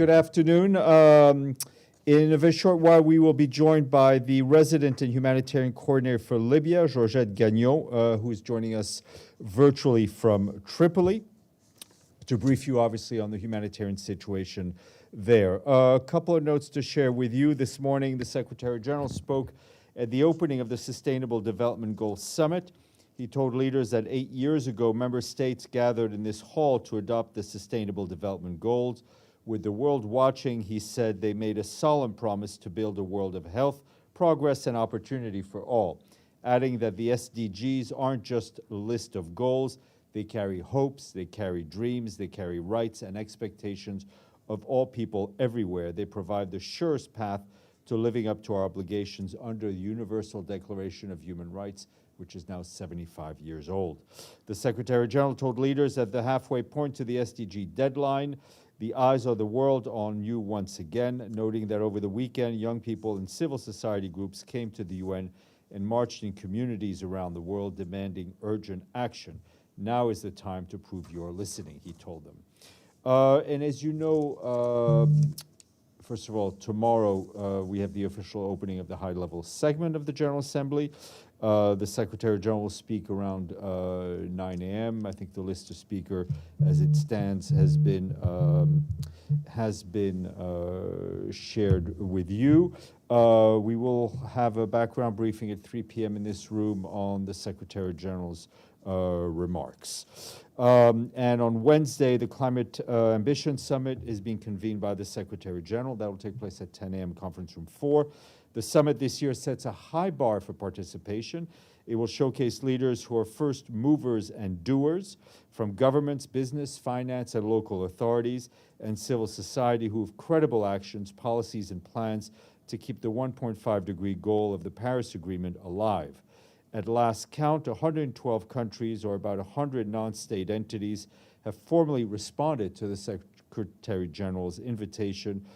Good afternoon. In a very short while, we will be joined by the resident and humanitarian coordinator for Libya, Georgette Gagnon, who is joining us virtually from Tripoli to brief you, obviously, on the humanitarian situation there. A couple of notes to share with you. This morning, the Secretary General spoke at the opening of the Sustainable Development Goals Summit. He told leaders that 8 years ago, member states gathered in this hall to adopt the Sustainable Development Goals. With the world watching, he said they made a solemn promise to build a world of health, progress, and opportunity for all, adding that the SDGs aren't just a list of goals. They carry hopes, they carry dreams, they carry rights and expectations of all people everywhere. They provide the surest path to living up to our obligations under the Universal Declaration of Human Rights, which is now 75 years old. The Secretary General told leaders at the halfway point to the SDG deadline, the eyes of the world on you once again, noting that over the weekend, young people and civil society groups came to the UN and marched in communities around the world demanding urgent action. Now is the time to prove you're listening, he told them. And as you know, first of all, tomorrow we have the official opening of the high-level segment of the General Assembly. The Secretary General will speak around 9 a.m. I think the list of speaker, as it stands, has been shared with you. We will have a background briefing at 3 p.m. in this room on the Secretary General's remarks. And on Wednesday, the Climate Ambition Summit is being convened by the Secretary General. That will take place at 10 a.m. Conference Room 4. The summit this year sets a high bar for participation. It will showcase leaders who are first movers and doers from governments, business, finance, and local authorities, and civil society who have credible actions, policies, and plans to keep the 1.5-degree goal of the Paris Agreement alive. At last count, 112 countries, or about 100 non-state entities, have formally responded to the Secretary General's invitation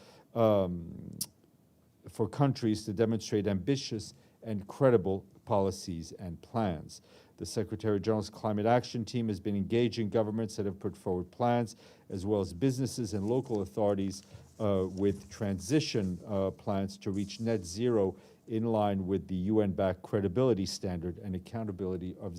for countries to demonstrate ambitious and credible policies and plans. The Secretary General's Climate Action Team has been engaging governments that have put forward plans, as well as businesses and local authorities with transition plans to reach net zero in line with the UN-backed credibility standard and accountability of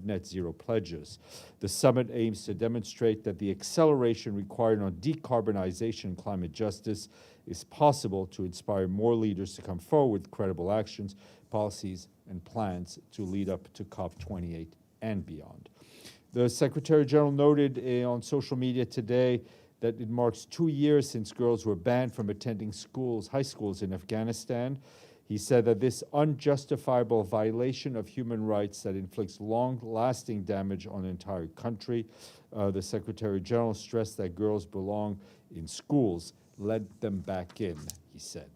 net zero pledges. The summit aims to demonstrate that the acceleration required on decarbonization and climate justice is possible to inspire more leaders to come forward with credible actions, policies, and plans to lead up to COP28 and beyond. The Secretary General noted on social media today that it marks 2 years since girls were banned from attending high schools in Afghanistan. He said that this unjustifiable violation of human rights that inflicts long-lasting damage on an entire country. The Secretary General stressed that girls belong in schools. Let them back in, he said.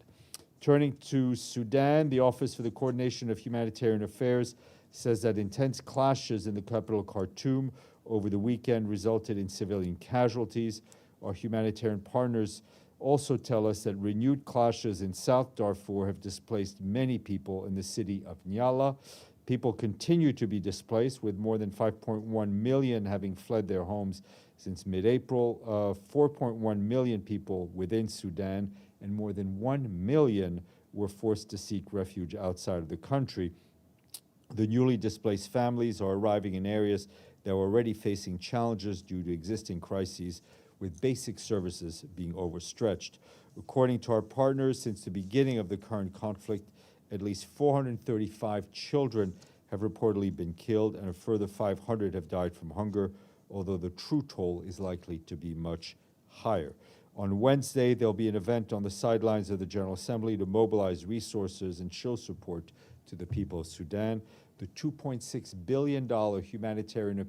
Turning to Sudan, the Office for the Coordination of Humanitarian Affairs says that intense clashes in the capital Khartoum over the weekend resulted in civilian casualties. Our humanitarian partners also tell us that renewed clashes in South Darfur have displaced many people in the city of Nyala. People continue to be displaced, with more than 5.1 million having fled their homes since mid-April, 4.1 million people within Sudan, and more than 1 million were forced to seek refuge outside of the country. The newly displaced families are arriving in areas that are already facing challenges due to existing crises, with basic services being overstretched. According to our partners, since the beginning of the current conflict, at least 435 children have reportedly been killed, and a further 500 have died from hunger, although the true toll is likely to be much higher. On Wednesday, there'll be an event on the sidelines of the General Assembly to mobilize resources and show support to the people of Sudan. The $2.6 billion humanitarian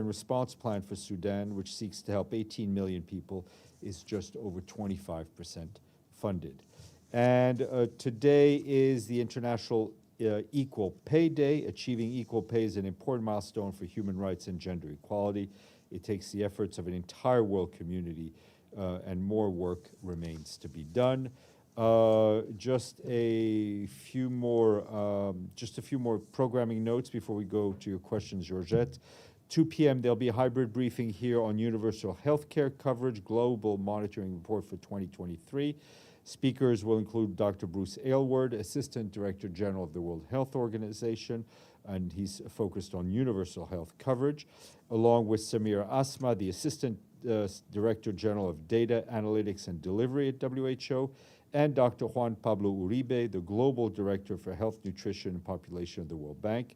response plan for Sudan, which seeks to help 18 million people, is just over 25% funded. And today is the International Equal Pay Day. Achieving equal pay is an important milestone for human rights and gender equality. It takes the efforts of an entire world community, and more work remains to be done. Just a few more programming notes before we go to your questions, Georgette. 2 p.m. there'll be a hybrid briefing here on universal health care coverage, global monitoring report for 2023. Speakers will include Dr. Bruce Aylward, Assistant Director General of the World Health Organization, and he's focused on universal health coverage, along with Samir Asma, the Assistant Director General of Data Analytics and Delivery at WHO, and Dr. Juan Pablo Uribe, the Global Director for Health, Nutrition, and Population of the World Bank.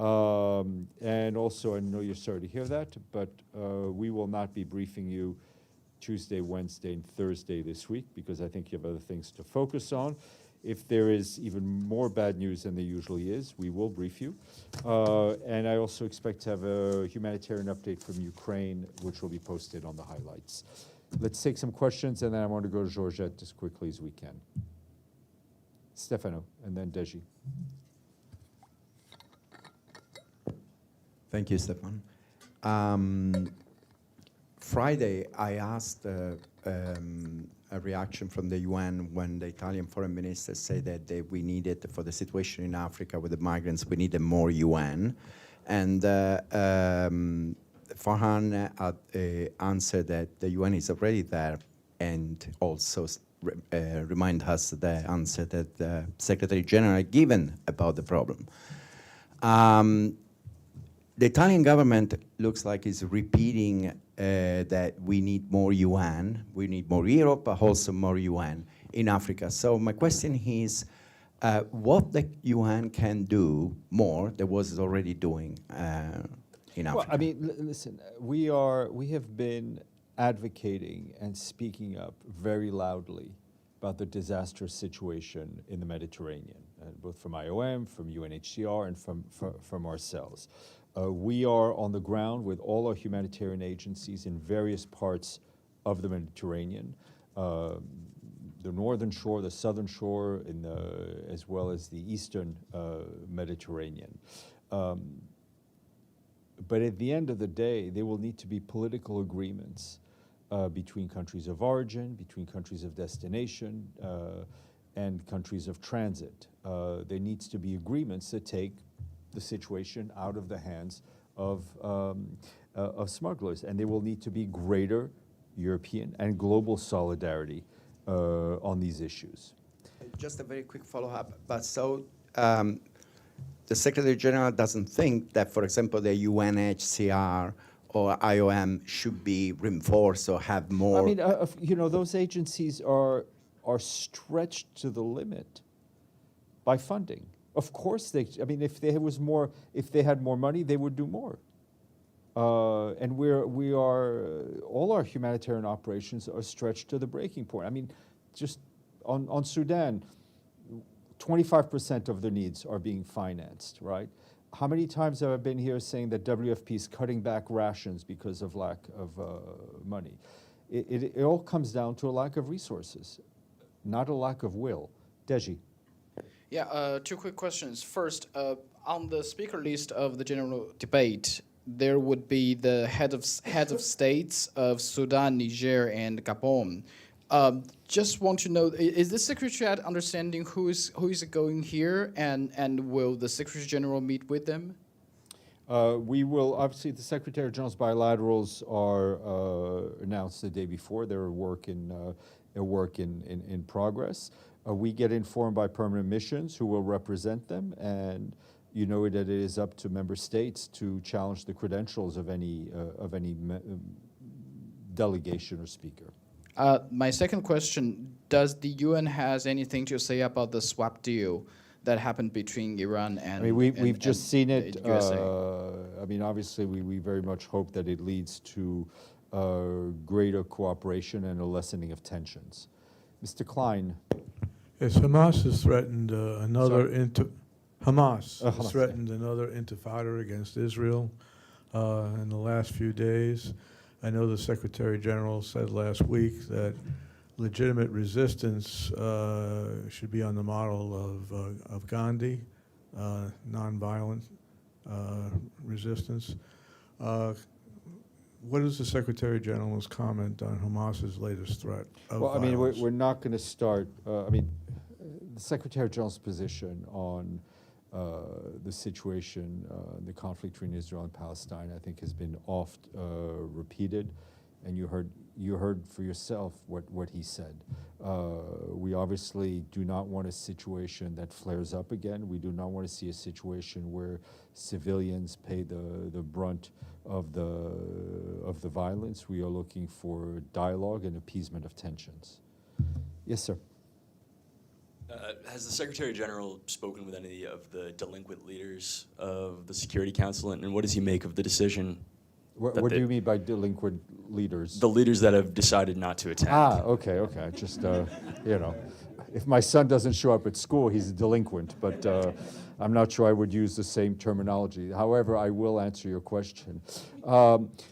And also, I know you're sorry to hear that, but we will not be briefing you Tuesday, Wednesday, and Thursday this week because I think you have other things to focus on. If there is even more bad news than there usually is, we will brief you. And I also expect to have a humanitarian update from Ukraine, which will be posted on the highlights. Let's take some questions, and then I want to go to Georgette as quickly as we can. Stefano, and then Deji. Thank you, Stéphane. Friday, I asked a reaction from the UN when the Italian foreign minister said that we needed, for the situation in Africa with the migrants, we needed more UN. And Farhan answered that the UN is already there, and also remind us the answer that the Secretary General given about the problem. The Italian government looks like is repeating that we need more UN, we need more Europe, but also more UN in Africa. So my question is, what the UN can do more than was already doing in Africa? Well, I mean, listen, we have been advocating and speaking up very loudly about the disastrous situation in the Mediterranean, both from IOM, from UNHCR, and from ourselves. We are on the ground with all our humanitarian agencies in various parts of the Mediterranean, the northern shore, the southern shore, as well as the eastern Mediterranean. But at the end of the day, there will need to be political agreements between countries of origin, between countries of destination, and countries of transit. There needs to be agreements that take the situation out of the hands of smugglers, and there will need to be greater European and global solidarity on these issues. Just a very quick follow-up. But so the Secretary General doesn't think that, for example, the UNHCR or IOM should be reinforced or have more? I mean, you know, those agencies are stretched to the limit by funding. Of course, I mean, if they had more money, they would do more. And all our humanitarian operations are stretched to the breaking point. I mean, just on Sudan, 25% of their needs are being financed, right? How many times have I been here saying that WFP is cutting back rations because of lack of money? It all comes down to a lack of resources, not a lack of will. Deji. Yeah, two quick questions. First, on the speaker list of the general debate, there would be the heads of states of Sudan, Niger, and Gabon. Just want to know, is the Secretariat understanding who is going here, and will the Secretary General meet with them? We will, obviously, the Secretary General's bilaterals are announced the day before. They're a work in progress. We get informed by permanent missions who will represent them, and you know that it is up to member states to challenge the credentials of any delegation or speaker. My second question, does the UN has anything to say about the swap deal that happened between Iran and I mean, we've just seen it. USA? I mean, obviously, we very much hope that it leads to greater cooperation and a lessening of tensions. Mr. Klein. Yes, Hamas has threatened another Hamas. has threatened another intifada against Israel in the last few days. I know the Secretary General said last week that legitimate resistance should be on the model of Gandhi, nonviolent resistance. What is the Secretary General's comment on Hamas's latest threat of Well, I mean, violence? we're not going to start. I mean, the Secretary General's position on the situation, the conflict between Israel and Palestine, I think has been oft repeated, and you heard for yourself what he said. We obviously do not want a situation that flares up again. We do not want to see a situation where civilians pay the brunt of the violence. We are looking for dialogue and appeasement of tensions. Yes, sir. Has the Secretary General spoken with any of the delinquent leaders of the Security Council, and what does he make of the decision? What do you mean by delinquent leaders? The leaders that have decided not to attend. Okay. Just, you know, if my son doesn't show up at school, he's a delinquent, but I'm not sure I would use the same terminology. However, I will answer your question.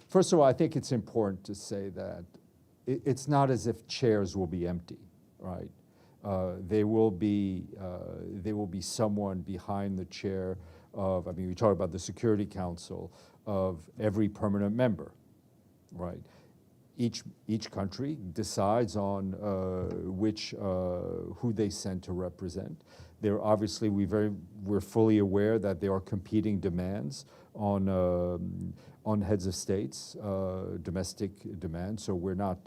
First of all, I think it's important to say that it's not as if chairs will be empty, right? There will be someone behind the chair of, I mean, we talk about the Security Council, of every permanent member, right? Each country decides on who they send to represent. There obviously we're fully aware that there are competing demands on heads of states, domestic demands. So we're not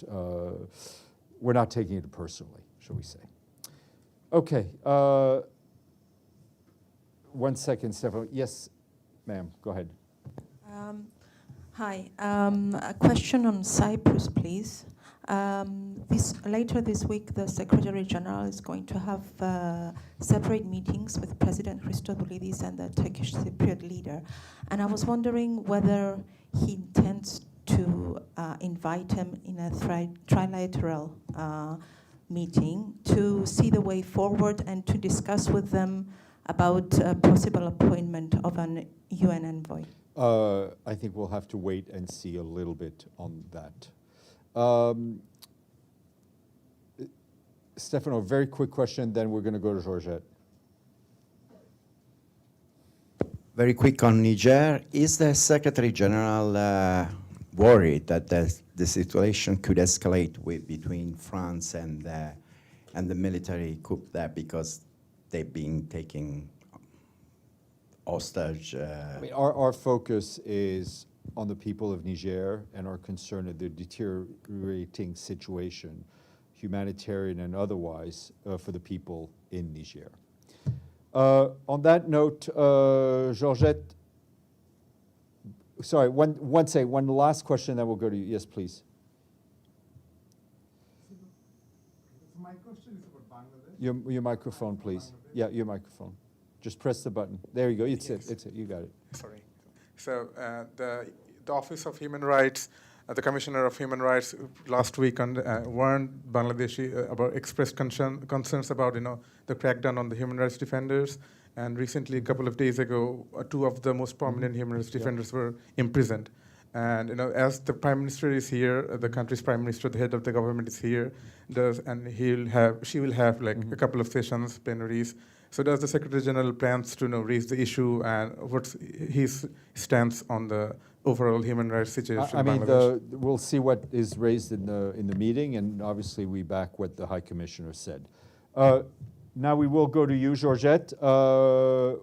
taking it personally, shall we say? Okay. 1 second, Stéphane. Yes, ma'am. Go ahead. Hi. A question on Cyprus, please. Later this week, the Secretary General is going to have separate meetings with President Christodoulidis and the Turkish Cypriot leader. And I was wondering whether he intends to invite him in a trilateral meeting to see the way forward and to discuss with them about possible appointment of an UN envoy. I think we'll have to wait and see a little bit on that. Stéphane, a very quick question, then we're going to go to Georgette. Very quick on Niger. Is the Secretary General worried that the situation could escalate between France and the military coup there because they've been taking hostage? I mean, our focus is on the people of Niger and our concern of the deteriorating situation, humanitarian and otherwise, for the people in Niger. On that note, Georgette, sorry, one last question, then we'll go to you. Yes, please. My question is about Bangladesh. Your microphone, please. Yeah, your microphone. Just press the button. There you go. It's Yes. it. You got it. Sorry. So the Office of Human Rights, the Commissioner of Human Rights last week warned Bangladeshi expressed concerns about the crackdown on the human rights defenders. And recently, a couple of days ago, two of the most prominent human rights defenders were imprisoned. And as the Prime Minister is here, the country's Prime Minister, the head of the government is here, she will have a couple of sessions, plenaries. So does the Secretary General plans to raise the issue, and what's his stance on the overall human rights situation I in mean, Bangladesh? we'll see what is raised in the meeting, and obviously we back what the High Commissioner said. Now we will go to you, Georgette.